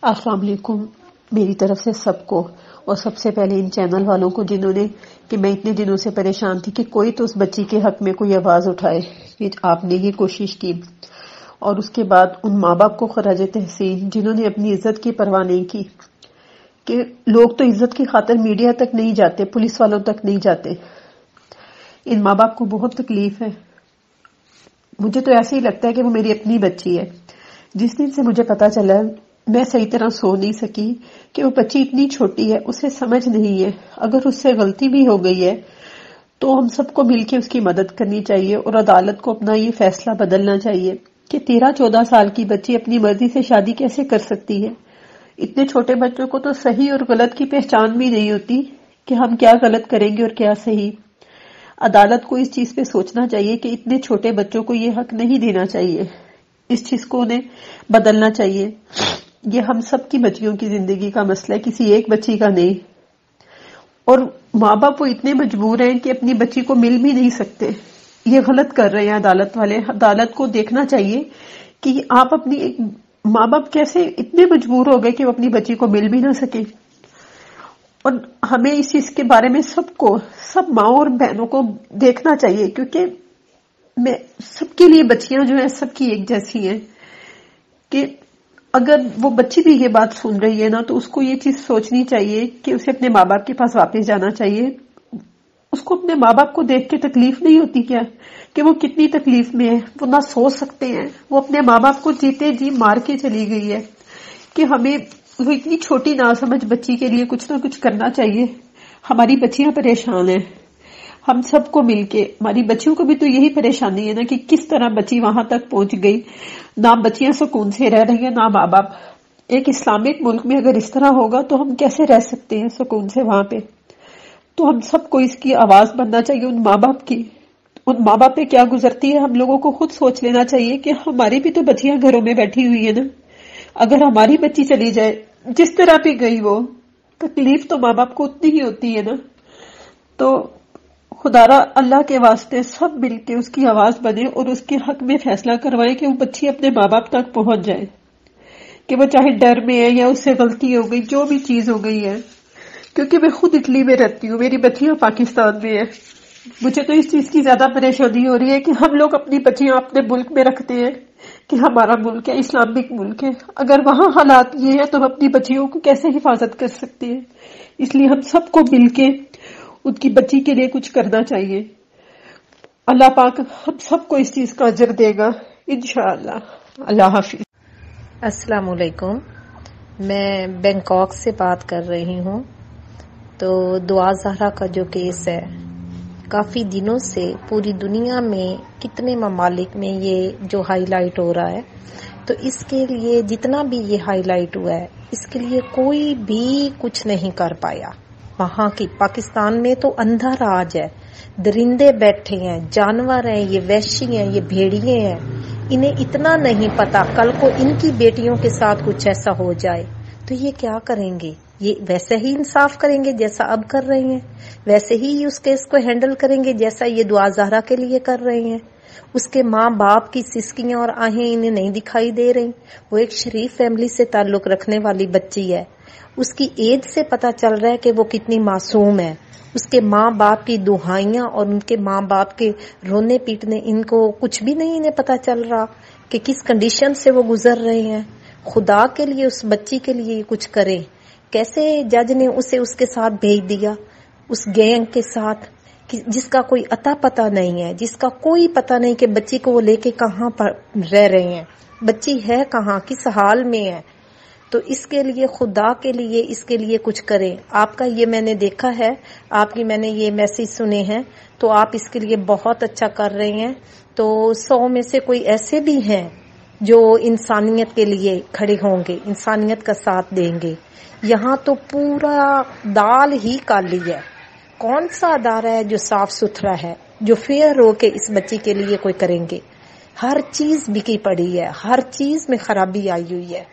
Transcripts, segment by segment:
السلام علیکم میری طرف سے سب کو، اور سب سے پہلے ان چینل والوں کو جنہوں نے کہ میں اتنے دنوں سے پریشان تھی کہ کوئی تو اس بچی کے حق میں کوئی آواز اٹھائے، کہ آپ نے یہ کوشش کی، اور اس کے بعد ان ماں باپ کو خراج تحسین جنہوں نے اپنی عزت کی پرواہ نہیں کی، کہ لوگ تو عزت کی خاطر میڈیا تک نہیں جاتے، پولیس والوں تک نہیں جاتے۔ ان ماں باپ کو بہت تکلیف ہے۔ مجھے تو ایسے ہی لگتا ہے کہ وہ میری اپنی بچی ہے۔ جس دن سے مجھے پتا چلا میں صحیح طرح سو نہیں سکی کہ وہ بچی اتنی چھوٹی ہے، اسے سمجھ نہیں ہے، اگر اس سے غلطی بھی ہو گئی ہے تو ہم سب کو مل کے اس کی مدد کرنی چاہیے، اور عدالت کو اپنا یہ فیصلہ بدلنا چاہیے کہ 13-14 سال کی بچی اپنی مرضی سے شادی کیسے کر سکتی ہے۔ اتنے چھوٹے بچوں کو تو صحیح اور غلط کی پہچان بھی نہیں ہوتی کہ ہم کیا غلط کریں گے اور کیا صحیح۔ عدالت کو اس چیز پہ سوچنا چاہیے کہ اتنے چھوٹے بچوں کو یہ حق نہیں دینا چاہیے، اس چیز کو انہیں بدلنا چاہیے۔ یہ ہم سب کی بچیوں کی زندگی کا مسئلہ ہے، کسی ایک بچی کا نہیں، اور ماں باپ وہ اتنے مجبور ہیں کہ اپنی بچی کو مل بھی نہیں سکتے۔ یہ غلط کر رہے ہیں عدالت والے۔ عدالت کو دیکھنا چاہیے کہ آپ اپنی ماں باپ کیسے اتنے مجبور ہو گئے کہ وہ اپنی بچی کو مل بھی نہ سکے۔ اور ہمیں اس چیز کے بارے میں سب ماؤں اور بہنوں کو دیکھنا چاہیے، کیونکہ میں سب کے لیے بچیاں جو ہیں سب کی ایک جیسی ہیں، کہ اگر وہ بچی بھی یہ بات سن رہی ہے نا تو اس کو یہ چیز سوچنی چاہیے کہ اسے اپنے ماں باپ کے پاس واپس جانا چاہیے۔ اس کو اپنے ماں باپ کو دیکھ کے تکلیف نہیں ہوتی کیا کہ وہ کتنی تکلیف میں ہے، وہ نہ سو سکتے ہیں، وہ اپنے ماں باپ کو جیتے جی مار کے چلی گئی ہے، کہ ہمیں وہ اتنی چھوٹی ناسمجھ بچی کے لیے کچھ نہ کچھ کرنا چاہیے۔ ہماری بچیاں پریشان ہیں، ہم سب کو مل کے، ہماری بچیوں کو بھی تو یہی پریشانی ہے نا کہ کس طرح بچی وہاں تک پہنچ گئی، نہ بچیاں سکون سے رہ رہی ہیں نہ ماں باپ۔ ایک اسلامک ملک میں اگر اس طرح ہوگا تو ہم کیسے رہ سکتے ہیں سکون سے وہاں پہ؟ تو ہم سب کو اس کی آواز بننا چاہیے، ان ماں باپ کی۔ ان ماں باپ پہ کیا گزرتی ہے ہم لوگوں کو خود سوچ لینا چاہیے کہ ہماری بھی تو بچیاں گھروں میں بیٹھی ہوئی ہیں نا۔ اگر ہماری بچی چلی جائے جس طرح بھی گئی، وہ تکلیف تو ماں باپ کو اتنی ہی ہوتی ہے نا۔ تو خدارا اللہ کے واسطے سب مل کے اس کی آواز بنے اور اس کے حق میں فیصلہ کروائے کہ وہ بچی اپنے ماں باپ تک پہنچ جائے، کہ وہ چاہے ڈر میں ہے یا اس سے غلطی ہو گئی، جو بھی چیز ہو گئی ہے۔ کیونکہ میں خود اٹلی میں رہتی ہوں، میری بچیاں پاکستان میں ہیں، مجھے تو اس چیز کی زیادہ پریشانی ہو رہی ہے کہ ہم لوگ اپنی بچیاں اپنے ملک میں رکھتے ہیں کہ ہمارا ملک ہے، اسلامک ملک ہے، اگر وہاں حالات یہ ہے تو ہم اپنی بچیوں کو کیسے حفاظت کر سکتے ہیں؟ اس لیے ہم سب کو مل کے ان کی بچی کے لیے کچھ کرنا چاہیے۔ اللہ پاک ہم سب کو اس چیز کا اجر دے گا انشاءاللہ۔ اللہ حافظ۔ السلام علیکم، میں بینکاک سے بات کر رہی ہوں۔ تو دعا زہرا کا جو کیس ہے، کافی دنوں سے پوری دنیا میں کتنے ممالک میں یہ جو ہائی لائٹ ہو رہا ہے، تو اس کے لیے جتنا بھی یہ ہائی لائٹ ہوا ہے اس کے لیے کوئی بھی کچھ نہیں کر پایا۔ وہاں کی پاکستان میں تو اندھا راج ہے، درندے بیٹھے ہیں، جانور ہیں، یہ وحشی ہیں، یہ بھیڑیے ہیں، انہیں اتنا نہیں پتا کل کو ان کی بیٹیوں کے ساتھ کچھ ایسا ہو جائے تو یہ کیا کریں گے؟ یہ ویسے ہی انصاف کریں گے جیسا اب کر رہے ہیں، ویسے ہی اس کیس کو ہینڈل کریں گے جیسا یہ دعا زہرا کے لیے کر رہے ہیں۔ اس کے ماں باپ کی سسکیاں اور آہیں انہیں نہیں دکھائی دے رہی۔ وہ ایک شریف فیملی سے تعلق رکھنے والی بچی ہے، اس کی ایج سے پتا چل رہا ہے کہ وہ کتنی معصوم ہے۔ اس کے ماں باپ کی دہائیاں اور ان کے ماں باپ کے رونے پیٹنے، ان کو کچھ بھی نہیں انہیں پتا چل رہا کہ کس کنڈیشن سے وہ گزر رہے ہیں۔ خدا کے لیے اس بچی کے لیے کچھ کرے۔ کیسے جج نے اسے اس کے ساتھ بھیج دیا، اس گینگ کے ساتھ، جس کا کوئی اتا پتہ نہیں ہے، جس کا کوئی پتہ نہیں کہ بچی کو وہ لے کے کہاں پر رہ رہے ہیں، بچی ہے کہاں، کس حال میں ہے۔ تو اس کے لیے خدا کے لیے اس کے لیے کچھ کریں۔ آپ کا یہ میں نے دیکھا ہے، آپ کی میں نے یہ میسج سنے ہیں، تو آپ اس کے لیے بہت اچھا کر رہے ہیں۔ تو 100 میں سے کوئی ایسے بھی ہیں جو انسانیت کے لیے کھڑے ہوں گے، انسانیت کا ساتھ دیں گے۔ یہاں تو پورا دال ہی کالی ہے۔ کون سا ادارہ ہے جو صاف ستھرا ہے، جو فیئر ہو کے اس بچی کے لیے کوئی کریں گے؟ ہر چیز بکی پڑی ہے، ہر چیز میں خرابی آئی ہوئی ہے۔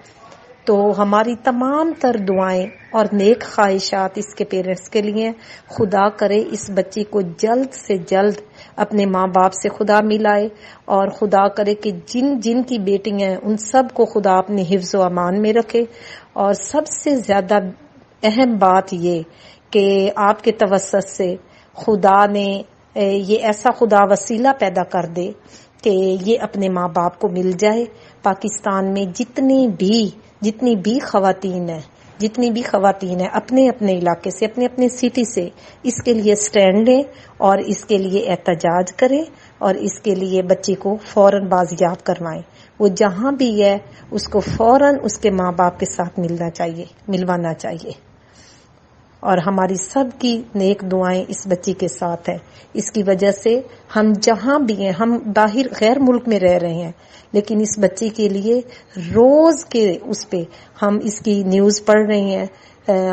تو ہماری تمام تر دعائیں اور نیک خواہشات اس کے پیرنٹس کے لیے. خدا کرے اس بچی کو جلد سے جلد اپنے ماں باپ سے خدا ملائے، اور خدا کرے کہ جن جن کی بیٹیاں ہیں ان سب کو خدا اپنے حفظ و امان میں رکھے. اور سب سے زیادہ اہم بات یہ کہ آپ کے توسط سے خدا نے یہ ایسا خدا وسیلہ پیدا کر دے کہ یہ اپنے ماں باپ کو مل جائے. پاکستان میں جتنی بھی خواتین ہیں اپنے اپنے علاقے سے، اپنے اپنے سٹی سے اس کے لیے سٹینڈ لیں اور اس کے لیے احتجاج کریں اور اس کے لیے بچی کو فوراً بازیاب کروائیں. وہ جہاں بھی ہے اس کو فوراً اس کے ماں باپ کے ساتھ ملوانا چاہیے. اور ہماری سب کی نیک دعائیں اس بچی کے ساتھ ہیں. اس کی وجہ سے ہم جہاں بھی ہیں، ہم باہر غیر ملک میں رہ رہے ہیں، لیکن اس بچی کے لیے روز کے اس پہ ہم اس کی نیوز پڑھ رہے ہیں،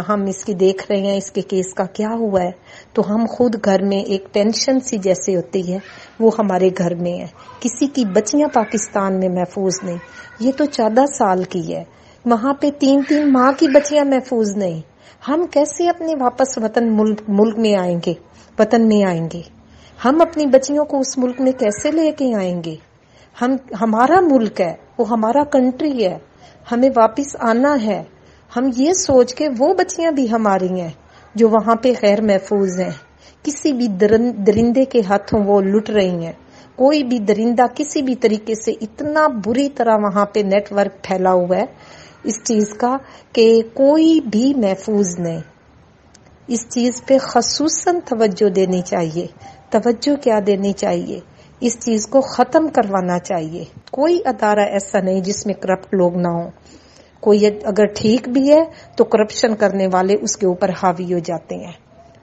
ہم اس کی دیکھ رہے ہیں اس کے کیس کا کیا ہوا ہے، تو ہم خود گھر میں ایک ٹینشن سی جیسے ہوتی ہے وہ ہمارے گھر میں ہے. کسی کی بچیاں پاکستان میں محفوظ نہیں. یہ تو 14 سال کی ہے، وہاں پہ 3 ماہ کی بچیاں محفوظ نہیں. ہم کیسے اپنے واپس ملک میں آئیں گے، وطن میں آئیں گے؟ ہم اپنی بچیوں کو اس ملک میں کیسے لے کے آئیں گے؟ ہمارا ملک ہے، وہ ہمارا کنٹری ہے، ہمیں واپس آنا ہے. ہم یہ سوچ کے وہ بچیاں بھی ہماری ہیں جو وہاں پہ غیر محفوظ ہیں، کسی بھی درندے کے ہاتھوں وہ لٹ رہی ہیں. کوئی بھی درندہ کسی بھی طریقے سے اتنا بری طرح وہاں پہ نیٹ ورک پھیلا ہوا ہے اس چیز کا کہ کوئی بھی محفوظ نہیں. اس چیز پہ خصوصاً توجہ دینی چاہیے. توجہ کیا دینی چاہیے؟ اس چیز کو ختم کروانا چاہیے. کوئی ادارہ ایسا نہیں جس میں کرپٹ لوگ نہ ہوں. کوئی اگر ٹھیک بھی ہے تو کرپشن کرنے والے اس کے اوپر حاوی ہو جاتے ہیں.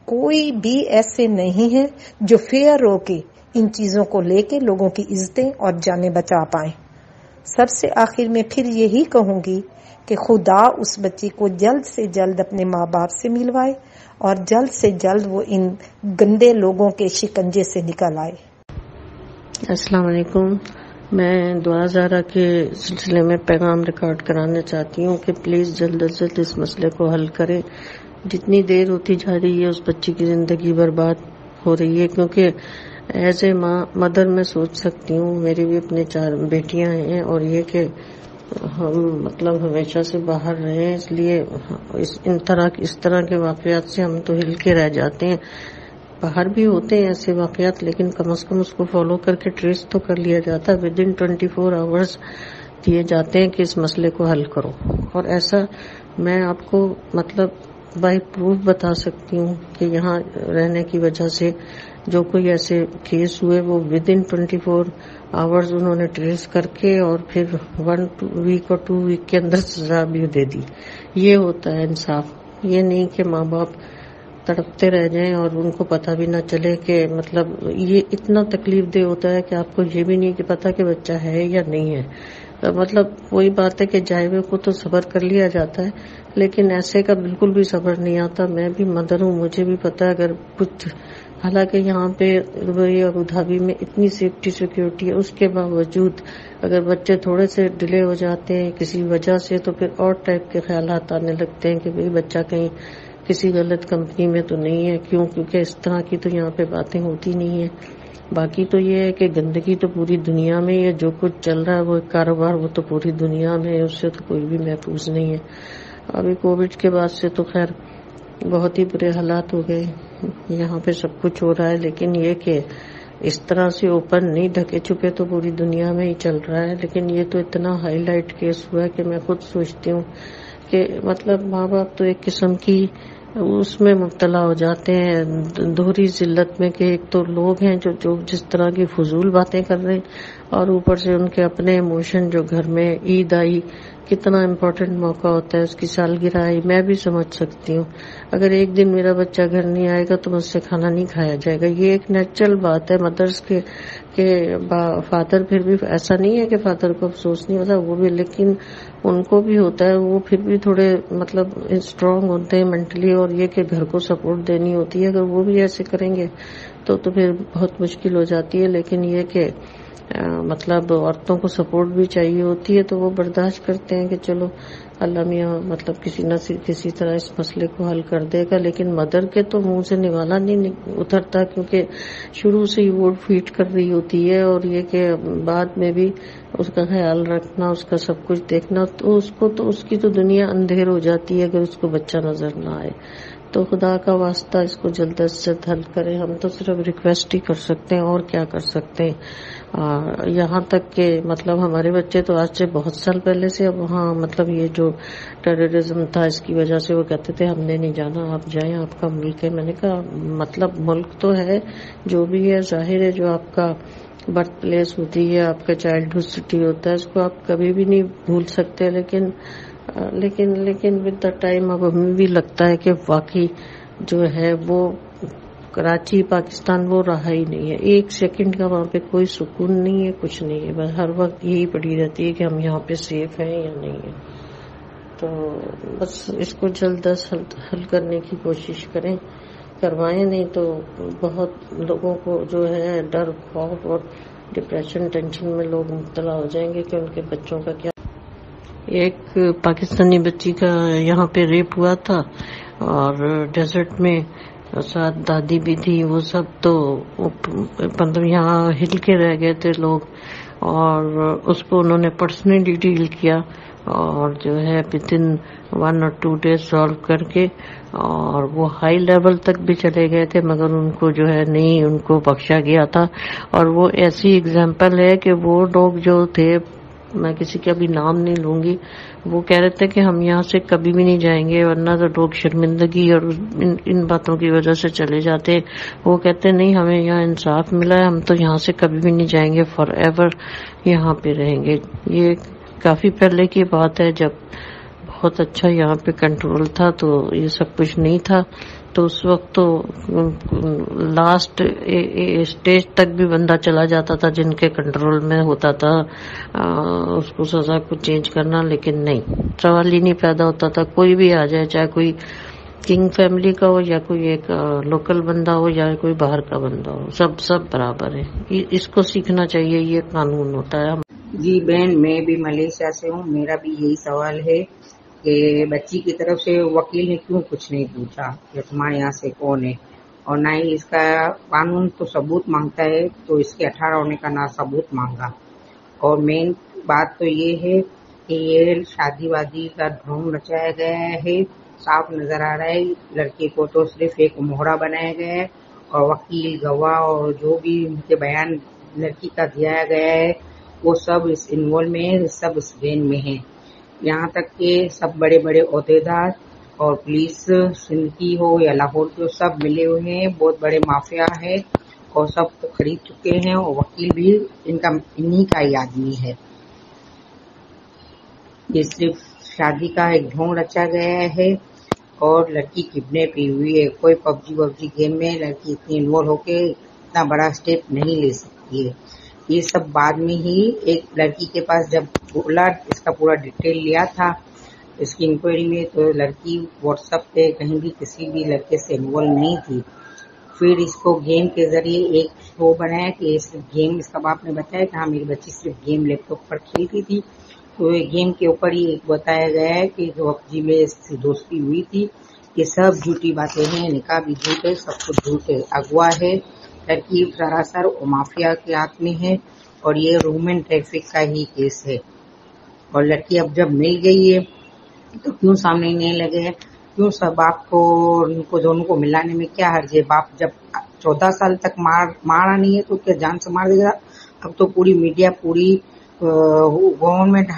کوئی بھی ایسے نہیں ہے جو فیئر ہو کے ان چیزوں کو لے کے لوگوں کی عزتیں اور جانیں بچا پائیں. سب سے آخر میں پھر یہی کہوں گی کہ خدا اس بچی کو جلد سے جلد اپنے ماں باپ سے ملوائے اور جلد سے جلد وہ ان گندے لوگوں کے شکنجے سے نکل آئے. السلام علیکم. میں دعا زارہ کے سلسلے میں پیغام ریکارڈ کرانا چاہتی ہوں کہ پلیز جلد از جلد اس مسئلے کو حل کریں. جتنی دیر ہوتی جا رہی ہے اس بچی کی زندگی برباد ہو رہی ہے، کیونکہ ایز اے مدر میں سوچ سکتی ہوں. میری بھی اپنے 4 بیٹیاں ہیں اور یہ کہ ہم ہمیشہ سے باہر رہے ہیں، اس لیے اس طرح کے واقعات سے ہم تو ہل کے رہ جاتے ہیں. باہر بھی ہوتے ہیں ایسے واقعات، لیکن کم از کم اس کو فالو کر کے ٹریس تو کر لیا جاتا ہے. ود ان 24 آورز دیے جاتے ہیں کہ اس مسئلے کو حل کرو. اور ایسا میں آپ کو بائی پروف بتا سکتی ہوں کہ یہاں رہنے کی وجہ سے جو کوئی ایسے کیس ہوئے وہ ود ان 24 آورز انہوں نے ٹریس کر کے اور پھر 1 ویک اور 2 ویک کے اندر سزا بھی دے دی. یہ ہوتا ہے انصاف. یہ نہیں کہ ماں باپ تڑپتے رہ جائیں اور ان کو پتہ بھی نہ چلے کہ یہ اتنا تکلیف دہ ہوتا ہے کہ آپ کو یہ بھی نہیں کہ پتہ کہ بچہ ہے یا نہیں ہے. وہی بات ہے کہ جائے ہوئے کو تو صبر کر لیا جاتا ہے، لیکن ایسے کا بالکل بھی صبر نہیں آتا. میں بھی مدر ہوں، مجھے بھی پتہ ہے اگر کچھ، حالانکہ یہاں پہ دبئی اور ابوظہبی میں اتنی سیفٹی سیکیورٹی ہے، اس کے باوجود اگر بچے تھوڑے سے ڈیلے ہو جاتے ہیں کسی وجہ سے تو پھر اور ٹائپ کے خیالات آنے لگتے ہیں کہ بھئی بچہ کہیں کسی غلط کمپنی میں تو نہیں ہے. کیونکہ اس طرح کی تو یہاں پہ باتیں ہوتی نہیں ہیں. باقی تو یہ ہے کہ گندگی تو پوری دنیا میں ہے، جو کچھ چل رہا ہے وہ کاروبار وہ تو پوری دنیا میں ہے، اس سے تو کوئی بھی محفوظ نہیں ہے. ابھی کووڈ کے بعد سے تو خیر بہت ہی برے حالات ہو گئے. یہاں پہ سب کچھ ہو رہا ہے، لیکن یہ کہ اس طرح سے اوپن نہیں، ڈھکے چھپے تو پوری دنیا میں ہی چل رہا ہے. لیکن یہ تو اتنا ہائی لائٹ کیس ہوا ہے کہ میں خود سوچتی ہوں کہ ماں باپ تو ایک قسم کی اس میں مبتلا ہو جاتے ہیں دوہری ذلت میں، کہ ایک تو لوگ ہیں جو جس طرح کی فضول باتیں کر رہے ہیں، اور اوپر سے ان کے اپنے ایموشن. جو گھر میں عید آئی، کتنا امپورٹنٹ موقع ہوتا ہے، اس کی سالگرہ آئی، میں بھی سمجھ سکتی ہوں اگر ایک دن میرا بچہ گھر نہیں آئے گا تو مجھ سے کھانا نہیں کھایا جائے گا. یہ ایک نیچرل بات ہے مدرس کے کہ فادر، پھر بھی ایسا نہیں ہے کہ فادر کو افسوس نہیں ہوتا، وہ بھی، لیکن ان کو بھی ہوتا ہے. وہ پھر بھی تھوڑے اسٹرانگ ہوتے ہیں مینٹلی، اور یہ کہ گھر کو سپورٹ دینی ہوتی ہے. اگر وہ بھی ایسے کریں گے تو پھر بہت مشکل ہو جاتی ہے. لیکن یہ کہ مطلب عورتوں کو سپورٹ بھی چاہیے ہوتی ہے تو وہ برداشت کرتے ہیں کہ چلو اللہ میاں مطلب کسی نہ کسی طرح اس مسئلے کو حل کر دے گا، لیکن مدر کے تو منہ سے نوالا نہیں اترتا، کیونکہ شروع سے ہی وہ فیڈ کر رہی ہوتی ہے، اور یہ کہ بعد میں بھی اس کا خیال رکھنا، اس کا سب کچھ دیکھنا، تو اس کی تو دنیا اندھیر ہو جاتی ہے اگر اس کو بچہ نظر نہ آئے۔ تو خدا کا واسطہ اس کو جلد از جلد حل کریں، ہم تو صرف ریکویسٹ ہی کر سکتے ہیں اور کیا کر سکتے ہیں۔ یہاں تک کہ مطلب ہمارے بچے تو آج سے بہت سال پہلے سے اب وہاں مطلب یہ جو ٹیررزم تھا اس کی وجہ سے وہ کہتے تھے ہم نے نہیں جانا، آپ جائیں، آپ کا ملک ہے۔ میں نے کہا مطلب ملک تو ہے جو بھی ہے، ظاہر ہے جو آپ کا برتھ پلیس ہوتی ہے، آپ کا چائلڈہڈ سٹی ہوتا ہے، اس کو آپ کبھی بھی نہیں بھول سکتے، لیکن ود دا ٹائم اب ہمیں بھی لگتا ہے کہ واقعی جو ہے وہ کراچی پاکستان وہ رہا ہی نہیں ہے، ایک سیکنڈ کا وہاں پہ کوئی سکون نہیں ہے، کچھ نہیں ہے، بس ہر وقت یہی پڑی رہتی ہے کہ ہم یہاں پہ سیف ہیں یا نہیں ہیں۔ تو بس اس کو جلد از جلد حل کرنے کی کوشش کروائیں، نہیں تو بہت لوگوں کو جو ہے ڈر، خوف اور ڈپریشن، ٹینشن میں لوگ مبتلا ہو جائیں گے کہ ان کے بچوں کا کیا۔ ایک پاکستانی بچی کا یہاں پہ ریپ ہوا تھا اور ڈیزرٹ میں ساتھ دادی بھی تھی، وہ سب تو مطلب یہاں ہل کے رہ گئے تھے لوگ، اور اس کو انہوں نے پرسنلی ڈیل کیا اور جو ہے within 1 or 2 days سالو کر کے، اور وہ ہائی لیول تک بھی چلے گئے تھے مگر ان کو جو ہے نہیں ان کو بخشا گیا تھا۔ اور وہ ایسی اگزامپل ہے کہ وہ لوگ جو تھے، میں کسی کا بھی نام نہیں لوں گی، وہ کہہ رہے تھے کہ ہم یہاں سے کبھی بھی نہیں جائیں گے، ورنہ تو لوگ شرمندگی اور ان باتوں کی وجہ سے چلے جاتے۔ وہ کہتے نہیں ہمیں یہاں انصاف ملا ہے، ہم تو یہاں سے کبھی بھی نہیں جائیں گے، فار ایور یہاں پہ رہیں گے۔ یہ کافی پہلے کی بات ہے جب بہت اچھا یہاں پہ کنٹرول تھا تو یہ سب کچھ نہیں تھا، تو اس وقت تو لاسٹ اسٹیج تک بھی بندہ چلا جاتا تھا جن کے کنٹرول میں ہوتا تھا اس کو سزا کو چینج کرنا، لیکن نہیں، سوال ہی نہیں پیدا ہوتا تھا۔ کوئی بھی آ جائے، چاہے کوئی کنگ فیملی کا ہو یا کوئی ایک لوکل بندہ ہو یا کوئی باہر کا بندہ ہو، سب برابر ہے۔ اس کو سیکھنا چاہیے، یہ قانون ہوتا ہے۔ جی بہن، میں بھی ملیشیا سے ہوں، میرا بھی یہی سوال ہے کہ بچی کی طرف سے وکیل نے کیوں کچھ نہیں پوچھا کہ تمہارے یہاں سے کون ہے، اور نہ ہی اس کا قانون تو ثبوت مانگتا ہے، تو اس کے 18 ہونے کا نہ ثبوت مانگا۔ اور مین بات تو یہ ہے کہ یہ شادی وادی کا ڈھونگ رچایا گیا ہے، صاف نظر آ رہا ہے۔ لڑکی کو تو صرف ایک مہرا بنایا گیا ہے، اور وکیل، گواہ اور جو بھی ان کے بیان لڑکی کا دیا گیا ہے وہ سب اس انوالو میں ہے، سب اس گین میں ہے۔ یہاں تک کہ سب بڑے بڑے عہدیدار اور پولیس سندھ کی ہو یا لاہور کی ہو، سب ملے ہوئے ہیں، بہت بڑے مافیا ہے اور سب کو خرید چکے ہیں، اور وکیل بھی انہی کا ہی آدمی ہے۔ یہ صرف شادی کا ایک ڈھونگ رچا گیا ہے، اور لڑکی کڈنیپ ہی ہوئی ہے۔ کوئی پبجی گیم میں لڑکی اتنی انوالو ہو کے اتنا بڑا اسٹیپ نہیں لے سکتی ہے۔ یہ سب بعد میں ہی ایک لڑکی کے پاس جب بولا، اس کا پورا ڈیٹیل لیا تھا اس کی انکوائری میں، تو لڑکی واٹس ایپ پہ کہیں بھی کسی بھی لڑکے سے انوالو نہیں تھی۔ پھر اس کو گیم کے ذریعے ایک شو بنایا کہ یہ صرف گیم، اس کا باپ نے بتایا کہ ہاں میری بچی صرف گیم لیپ ٹاپ پر کھیلتی تھی، تو یہ گیم کے اوپر ہی ایک بتایا گیا ہے کہ جو پبجی میں اس سے دوستی ہوئی تھی، یہ سب جھوٹی باتیں ہیں، نکاح بھی جھوٹ ہے، سب کچھ جھوٹ ہے، اغوا ہے۔ لڑکی سراسر مافیا کے ہاتھ میں ہے، اور یہ ہیومن ٹریفک کا ہی کیس ہے۔ اور لڑکی اب جب مل گئی ہے تو کیوں سامنے نہیں لگے ہیں، کیوں سب باپ کو ان کو دونوں کو ملانے میں کیا حرج ہے؟ باپ جب 14 سال تک مارا نہیں ہے تو کیا جان سے مار دے گا؟ اب تو پوری میڈیا، پوری گورنمنٹ،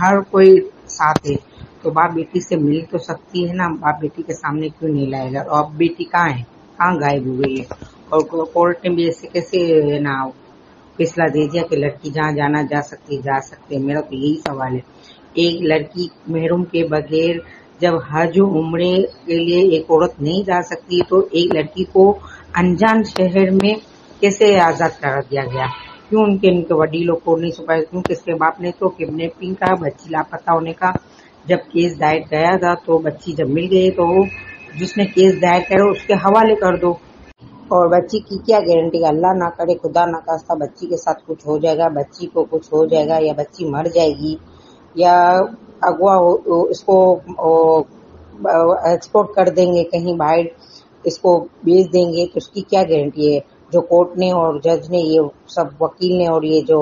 ہر کوئی ساتھ ہے، تو باپ بیٹی سے مل تو سکتی ہے نا، باپ بیٹی کے سامنے کیوں نہیں لائے گا؟ اور اب بیٹی کہاں ہے؟ کہاں غائب ہو گئی ہے؟ اور کورٹ نے بھی ایسے کیسے نا فیصلہ دے دیا کہ لڑکی جہاں جانا جا سکتی جا سکتے؟ میرا تو یہی سوال ہے، ایک لڑکی محرم کے بغیر جب حج و عمرے کے لیے ایک عورت نہیں جا سکتی، تو ایک لڑکی کو انجان شہر میں کیسے آزاد کر دیا گیا؟ کیوں ان کے وڈیلوں کو نہیں چھپایا؟ کیوں کس کے باپ نے تو کڈنیپنگ کا، بچی لاپتہ ہونے کا جب کیس دائر گیا تھا، تو بچی جب مل گئی تو جس نے کیس دائر کرا اس کے حوالے کر دو۔ اور بچی کی کیا گارنٹی، اللہ نہ کرے خدا نہ خواستہ بچی کے ساتھ کچھ ہو جائے گا، بچی کو کچھ ہو جائے گا یا بچی مر جائے گی یا اغوا اس کو ایکسپورٹ کر دیں گے کہیں باہر، اس کو بیچ دیں گے، تو اس کی کیا گارنٹی ہے؟ جو کورٹ نے اور جج نے یہ سب وکیل نے اور یہ جو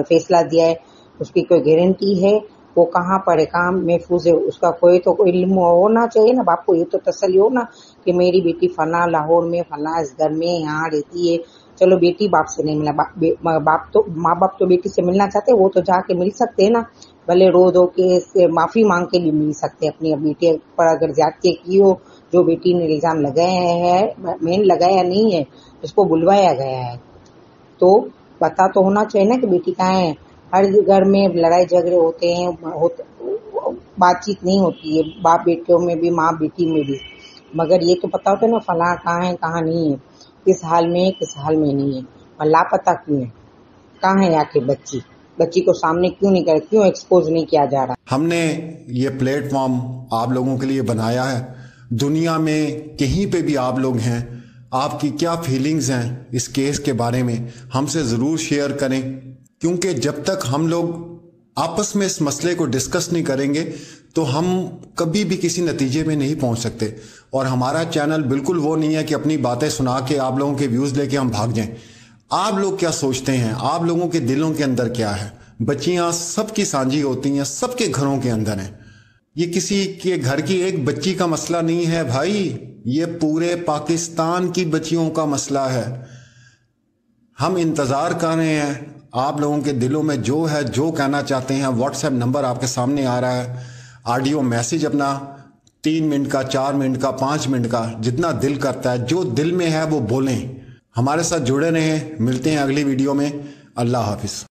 فیصلہ دیا ہے اس کی کوئی گارنٹی ہے؟ وہ کہاں پر ہے، کہاں محفوظ ہے؟ اس کا کوئی تو کوئی علم ہونا چاہیے نا، باپ کو یہ تو تسلی ہو نا کہ میری بیٹی فلاں لاہور میں فلاں اس گھر میں یہاں رہتی ہے. چلو بیٹی باپ سے نہیں ملا، ماں باپ تو بیٹی سے ملنا چاہتے، وہ تو جا کے مل سکتے ہیں نا، بھلے رو دو کے معافی مانگ کے بھی مل سکتے اپنی بیٹی پر اگر زیادتی کی ہو. جو بیٹی نے الزام لگایا ہے، مین لگایا نہیں ہے، اس کو بلوایا گیا ہے، تو پتا تو ہونا چاہیے نا کہ بیٹی کہاں ہے. ہر گھر میں لڑائی جھگڑے ہوتے ہیں، بات چیت نہیں ہوتی ہے، باپ بیٹوں میں بھی ماں بیٹی میں بھی، مگر یہ تو پتا ہوتا ہے نا فلاں کہاں ہے کہاں نہیں ہے، کس حال میں ہے کس حال میں نہیں ہے، اور لاپتہ کیوں ہے، کہاں ہے آخر بچی کو سامنے کیوں نہیں کر، کیوں ایکسپوز نہیں کیا جا رہا. ہم نے یہ پلیٹ فارم آپ لوگوں کے لیے بنایا ہے. دنیا میں کہیں پہ بھی آپ لوگ ہیں، آپ کی کیا فیلنگز ہیں اس کیس کے بارے میں ہم سے ضرور شیئر کریں، کیونکہ جب تک ہم لوگ آپس میں اس مسئلے کو ڈسکس نہیں کریں گے تو ہم کبھی بھی کسی نتیجے میں نہیں پہنچ سکتے. اور ہمارا چینل بالکل وہ نہیں ہے کہ اپنی باتیں سنا کے آپ لوگوں کے ویوز لے کے ہم بھاگ جائیں. آپ لوگ کیا سوچتے ہیں، آپ لوگوں کے دلوں کے اندر کیا ہے؟ بچیاں سب کی سانجھی ہوتی ہیں، سب کے گھروں کے اندر ہیں. یہ کسی کے گھر کی ایک بچی کا مسئلہ نہیں ہے بھائی، یہ پورے پاکستان کی بچیوں کا مسئلہ ہے. ہم انتظار کر رہے ہیں آپ لوگوں کے دلوں میں جو ہے، جو کہنا چاہتے ہیں. واٹس ایپ نمبر آپ کے سامنے آ رہا ہے، آڈیو میسج اپنا 3 منٹ کا، 4 منٹ کا، 5 منٹ کا، جتنا دل کرتا ہے، جو دل میں ہے وہ بولیں. ہمارے ساتھ جڑے رہیں، ملتے ہیں اگلی ویڈیو میں. اللہ حافظ.